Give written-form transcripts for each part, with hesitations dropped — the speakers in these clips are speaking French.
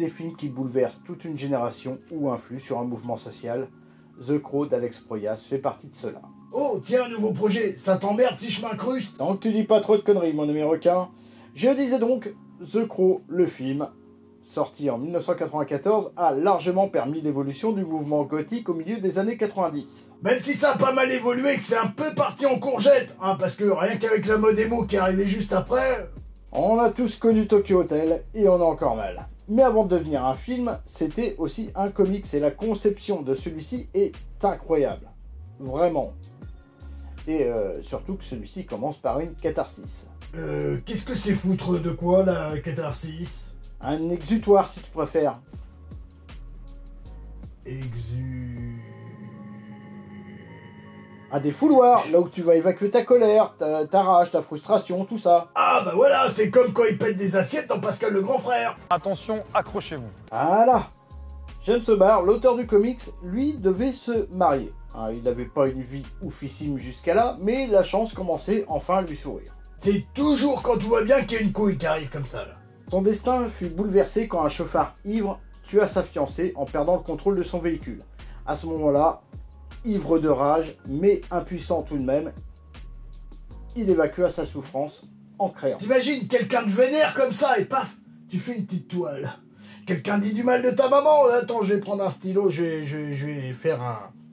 des films qui bouleversent toute une génération ou influent sur un mouvement social. The Crow d'Alex Proyas fait partie de cela. Oh, tiens, un nouveau projet, ça t'emmerde si je m'incruste? Tant que tu dis pas trop de conneries, mon ami requin. Je disais donc, The Crow, le film, sorti en 1994, a largement permis l'évolution du mouvement gothique au milieu des années 90. Même si ça a pas mal évolué, que c'est un peu parti en courgette, hein, parce que rien qu'avec la mode emo qui est arrivée juste après... On a tous connu Tokyo Hotel, et on a encore mal. Mais avant de devenir un film, c'était aussi un comics, et la conception de celui-ci est incroyable. Vraiment. Et surtout que celui-ci commence par une catharsis. Qu'est-ce que c'est foutre de quoi, la catharsis? Un exutoire, si tu préfères. Un défouloir, là où tu vas évacuer ta colère, ta rage, ta frustration, tout ça. Ah bah voilà, c'est comme quand il pète des assiettes dans Pascal le grand frère. Attention, accrochez-vous. Voilà. James O'Barr, l'auteur du comics, lui, devait se marier. Hein, il n'avait pas une vie oufissime jusqu'à là, mais la chance commençait enfin à lui sourire. C'est toujours quand tout va bien qu'il y a une couille qui arrive comme ça, là. Son destin fut bouleversé quand un chauffard ivre tua sa fiancée en perdant le contrôle de son véhicule. À ce moment-là, ivre de rage, mais impuissant tout de même, il évacua sa souffrance en créant. T'imagines quelqu'un de vénère comme ça et paf, tu fais une petite toile. Quelqu'un dit du mal de ta maman, attends, je vais prendre un stylo, je vais faire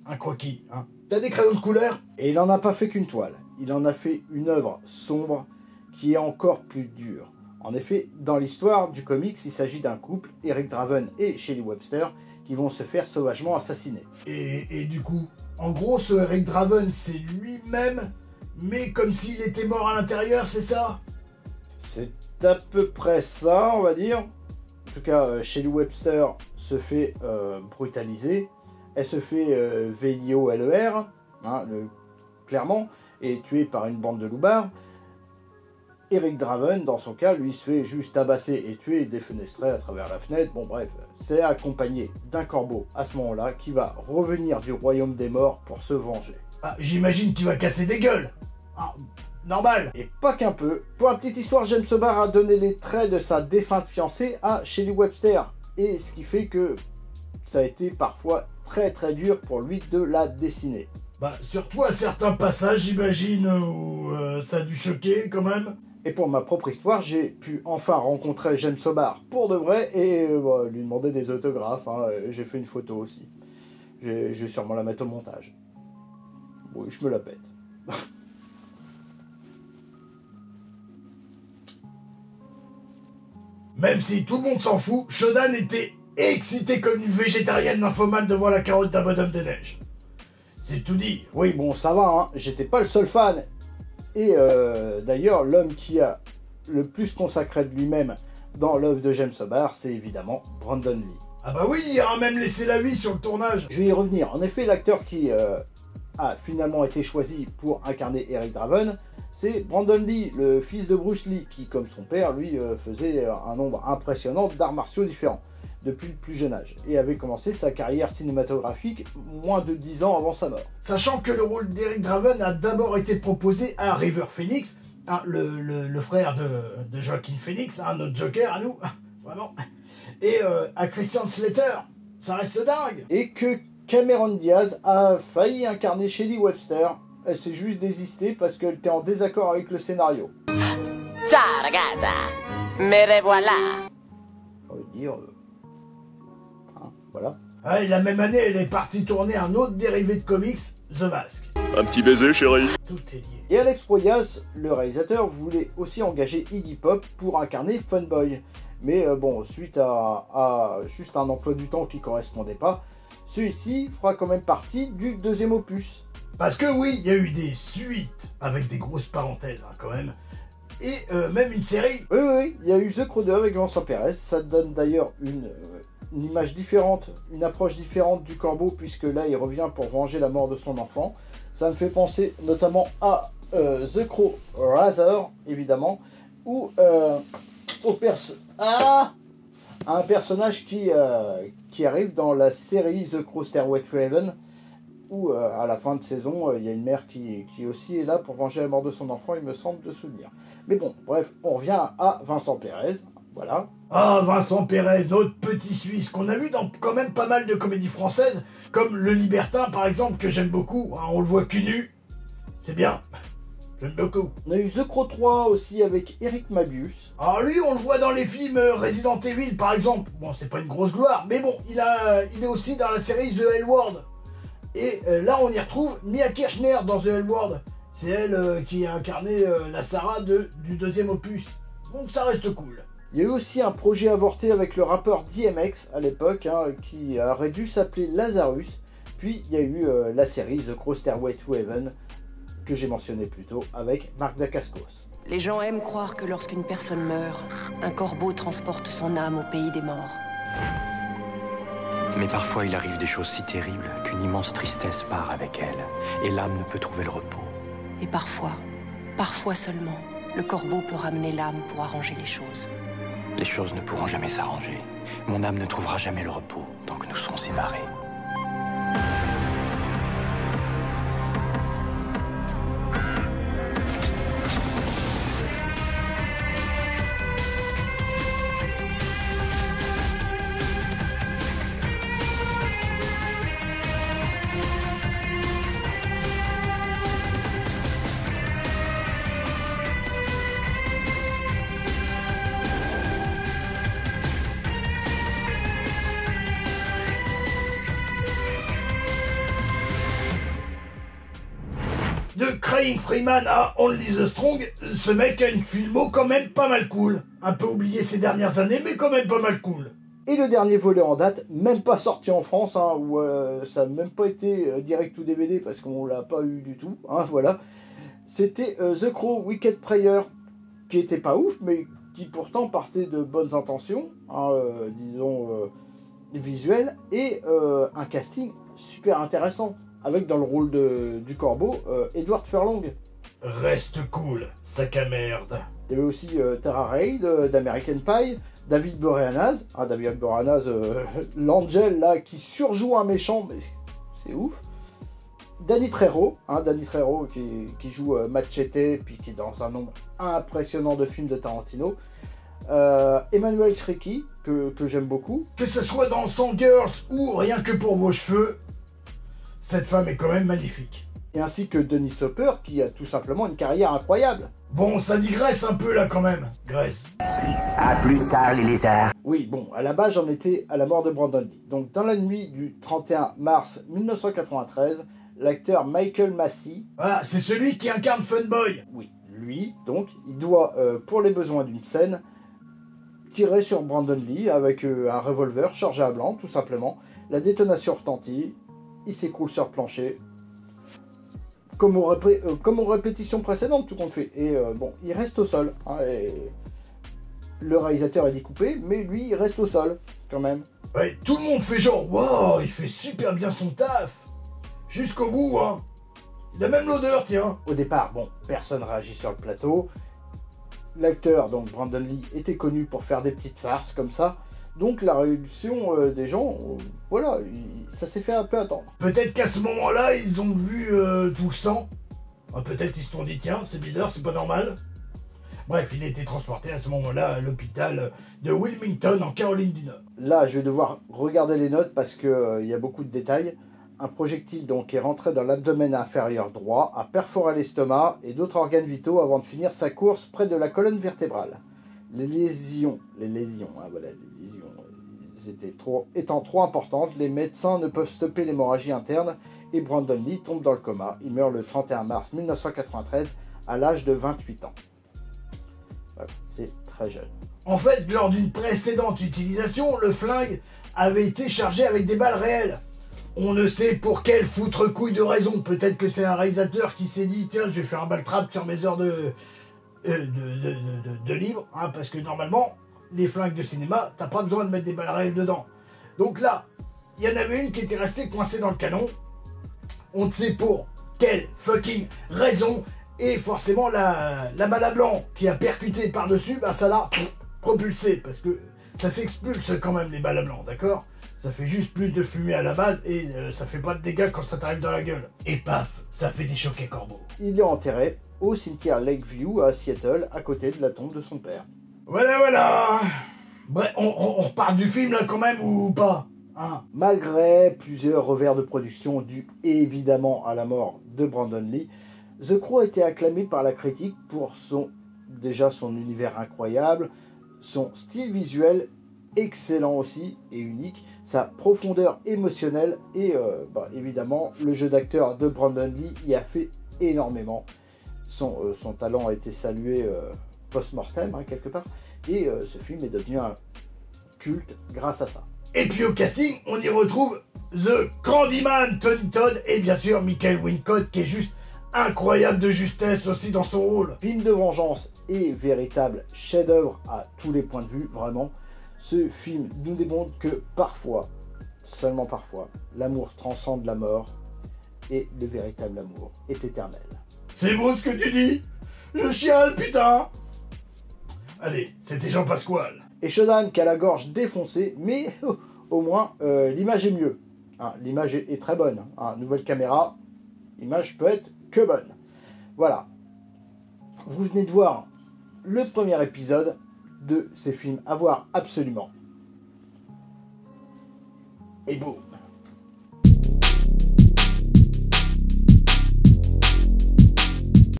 un croquis. Hein. T'as des crayons de couleur? Et il n'en a pas fait qu'une toile, il en a fait une œuvre sombre qui est encore plus dure. En effet, dans l'histoire du comics, il s'agit d'un couple, Eric Draven et Shelley Webster, qui vont se faire sauvagement assassiner. Et du coup, en gros, ce Eric Draven, c'est lui-même, mais comme s'il était mort à l'intérieur, c'est ça? C'est à peu près ça, on va dire. En tout cas, Shelley Webster se fait brutaliser. Elle se fait VIOLER, hein, clairement, et tuée par une bande de loupards. Eric Draven, dans son cas, lui, se fait juste tabasser et tuer et défenestrer à travers la fenêtre. Bon bref, c'est accompagné d'un corbeau à ce moment-là qui va revenir du royaume des morts pour se venger. Ah, j'imagine qu'il va casser des gueules. Ah, normal. Et pas qu'un peu. Pour la petite histoire, James O'Barr a donné les traits de sa défunte fiancée à Shelley Webster. Et ce qui fait que ça a été parfois très très dur pour lui de la dessiner. Bah, surtout à certains passages, j'imagine, où ça a dû choquer quand même. Et pour ma propre histoire, j'ai pu enfin rencontrer James O'Barr pour de vrai et lui demander des autographes. Hein. J'ai fait une photo aussi. Je vais sûrement la mettre au montage. Oui, je me la pète. Même si tout le monde s'en fout, Shodan était excité comme une végétarienne nymphomane devant la carotte d'un bonhomme de neige. C'est tout dire. Oui, bon, ça va, hein. J'étais pas le seul fan. Et d'ailleurs, l'homme qui a le plus consacré de lui-même dans l'œuvre de James O'Barr, c'est évidemment Brandon Lee. Ah bah oui, il a même laissé la vie sur le tournage. Je vais y revenir. En effet, l'acteur qui a finalement été choisi pour incarner Eric Draven, c'est Brandon Lee, le fils de Bruce Lee, qui, comme son père, lui, faisait un nombre impressionnant d'arts martiaux différents depuis le plus jeune âge, et avait commencé sa carrière cinématographique moins de 10 ans avant sa mort. Sachant que le rôle d'Eric Draven a d'abord été proposé à River Phoenix, hein, le frère de Joaquin Phoenix, hein, notre Joker à nous, vraiment, et à Christian Slater, ça reste dingue. Et que Cameron Diaz a failli incarner Shelley Webster, elle s'est juste désistée parce qu'elle était en désaccord avec le scénario. Ciao ragazza, me revoilà. On va dire... voilà. Ah, et la même année, elle est partie tourner un autre dérivé de comics, The Mask. Un petit baiser, chérie. Tout est lié. Et Alex Proyas, le réalisateur, voulait aussi engager Iggy Pop pour incarner Funboy. Mais bon, suite à juste un emploi du temps qui correspondait pas, celui-ci fera quand même partie du deuxième opus. Parce que oui, il y a eu des suites, avec des grosses parenthèses hein, quand même, et même une série. Oui, il y a eu The Crow 2 avec Vincent Perez, ça donne d'ailleurs une image différente, une approche différente du corbeau, puisque là il revient pour venger la mort de son enfant. Ça me fait penser notamment à The Crow Razor, évidemment, ou à un personnage qui arrive dans la série The Crow Stairway to Heaven, où à la fin de saison, il y a une mère qui aussi est là pour venger la mort de son enfant, il me semble de souvenir. Mais bon, bref, on revient à Vincent Perez, voilà. Ah, Vincent Pérez, notre petit Suisse, qu'on a vu dans quand même pas mal de comédies françaises, comme Le Libertin par exemple, que j'aime beaucoup, hein, on le voit cul nu, c'est bien, j'aime beaucoup. On a eu The Crow 3 aussi avec Eric Mabius. Alors lui, on le voit dans les films Resident Evil par exemple, bon c'est pas une grosse gloire, mais bon, il est aussi dans la série The L Word. Et là on y retrouve Mia Kirchner dans The L Word, c'est elle qui a incarné la Sarah du deuxième opus, donc ça reste cool. Il y a eu aussi un projet avorté avec le rappeur DMX à l'époque, hein, qui aurait dû s'appeler Lazarus. Puis il y a eu la série The Crow Stairway to Heaven, que j'ai mentionné plus tôt, avec Mark Dacascos. Les gens aiment croire que lorsqu'une personne meurt, un corbeau transporte son âme au pays des morts. Mais parfois il arrive des choses si terribles qu'une immense tristesse part avec elle, et l'âme ne peut trouver le repos. Et parfois seulement, le corbeau peut ramener l'âme pour arranger les choses. Les choses ne pourront jamais s'arranger. Mon âme ne trouvera jamais le repos tant que nous serons séparés. De Crying Freeman à Only the Strong, ce mec a une filmo quand même pas mal cool. Un peu oublié ces dernières années, mais quand même pas mal cool. Et le dernier volet en date, même pas sorti en France, hein, où ça n'a même pas été direct ou DVD parce qu'on l'a pas eu du tout, hein, voilà. C'était The Crow Wicked Prayer, qui était pas ouf, mais qui pourtant partait de bonnes intentions, hein, disons visuelles, et un casting super intéressant, avec dans le rôle du corbeau, Edward Furlong. Reste cool, sac à merde. Il y avait aussi Tara Reid d'American Pie, David Boreanaz, hein, David Boreanaz, l'Angel là, qui surjoue un méchant, mais c'est ouf. Danny Trejo, hein, qui joue Machete, puis qui est dans un nombre impressionnant de films de Tarantino. Emmanuel Shriki, que j'aime beaucoup. Que ce soit dans Sand Girls ou Rien que pour vos cheveux, cette femme est quand même magnifique. Et ainsi que Dennis Hopper, qui a tout simplement une carrière incroyable. Bon, ça digresse un peu là quand même, Grace. À plus tard, les lézards. Oui, bon, à la base, j'en étais à la mort de Brandon Lee. Donc, dans la nuit du 31 mars 1993, l'acteur Michael Massey... Ah, c'est celui qui incarne Funboy. Oui, lui, donc, il doit, pour les besoins d'une scène, tirer sur Brandon Lee avec un revolver chargé à blanc, tout simplement. La détonation retentit, il s'écroule sur le plancher, comme aux répétitions précédentes, tout compte fait. Et bon, il reste au sol. Hein, et le réalisateur est découpé, mais lui, il reste au sol, quand même. Ouais, tout le monde fait genre, wow, il fait super bien son taf. Jusqu'au bout, hein. Il a même l'odeur, tiens. Au départ, bon, personne réagit sur le plateau. L'acteur, donc Brandon Lee, était connu pour faire des petites farces comme ça. Donc la réaction des gens, voilà, ça s'est fait un peu attendre. Peut-être qu'à ce moment-là, ils ont vu tout le sang. Peut-être ils se sont dit, tiens, c'est bizarre, c'est pas normal. Bref, il a été transporté à ce moment-là à l'hôpital de Wilmington, en Caroline du Nord. Là, je vais devoir regarder les notes parce qu'il y a beaucoup de détails. Un projectile donc est rentré dans l'abdomen inférieur droit, a perforé l'estomac et d'autres organes vitaux avant de finir sa course près de la colonne vertébrale. Les lésions, hein, voilà, les lésions étant trop importantes, les médecins ne peuvent stopper l'hémorragie interne et Brandon Lee tombe dans le coma. Il meurt le 31 mars 1993 à l'âge de 28 ans. Voilà, c'est très jeune. En fait, lors d'une précédente utilisation, le flingue avait été chargé avec des balles réelles. On ne sait pour quelle foutre couille de raison. Peut-être que c'est un réalisateur qui s'est dit, tiens, je vais faire un ball trap sur mes heures de livres, hein, parce que normalement, les flingues de cinéma, t'as pas besoin de mettre des balles réelles dedans. Donc là, il y en avait une qui était restée coincée dans le canon. On ne sait pour quelle fucking raison. Et forcément, la balle à blanc qui a percuté par-dessus, bah ça l'a propulsé. Parce que ça s'expulse quand même, les balles à blanc, d'accord? Ça fait juste plus de fumée à la base et ça fait pas de dégâts quand ça t'arrive dans la gueule. Et paf, ça fait des choquets corbeaux. Il est enterré au cimetière Lakeview à Seattle, à côté de la tombe de son père. Voilà. Bref, on repart du film là quand même ou pas, hein? Malgré plusieurs revers de production dus évidemment à la mort de Brandon Lee, The Crow a été acclamé par la critique pour son univers incroyable, son style visuel excellent aussi et unique, sa profondeur émotionnelle et évidemment le jeu d'acteur de Brandon Lee y a fait énormément. Son talent a été salué post-mortem quelque part et ce film est devenu un culte grâce à ça. Et puis au casting, on y retrouve The Candyman Tony Todd et bien sûr Michael Wincott qui est juste incroyable de justesse aussi dans son rôle. Film de vengeance et véritable chef-d'œuvre à tous les points de vue, vraiment. Ce film nous démontre que parfois, seulement parfois, l'amour transcende la mort et le véritable amour est éternel. C'est beau ce que tu dis. Je chiale, putain. Allez, c'était Jean Pasquale. Et Shodan qui a la gorge défoncée, mais au moins l'image est mieux. Hein, l'image est très bonne. Hein, nouvelle caméra, l'image peut être que bonne. Voilà. Vous venez de voir le premier épisode de ces films à voir absolument. Et beau.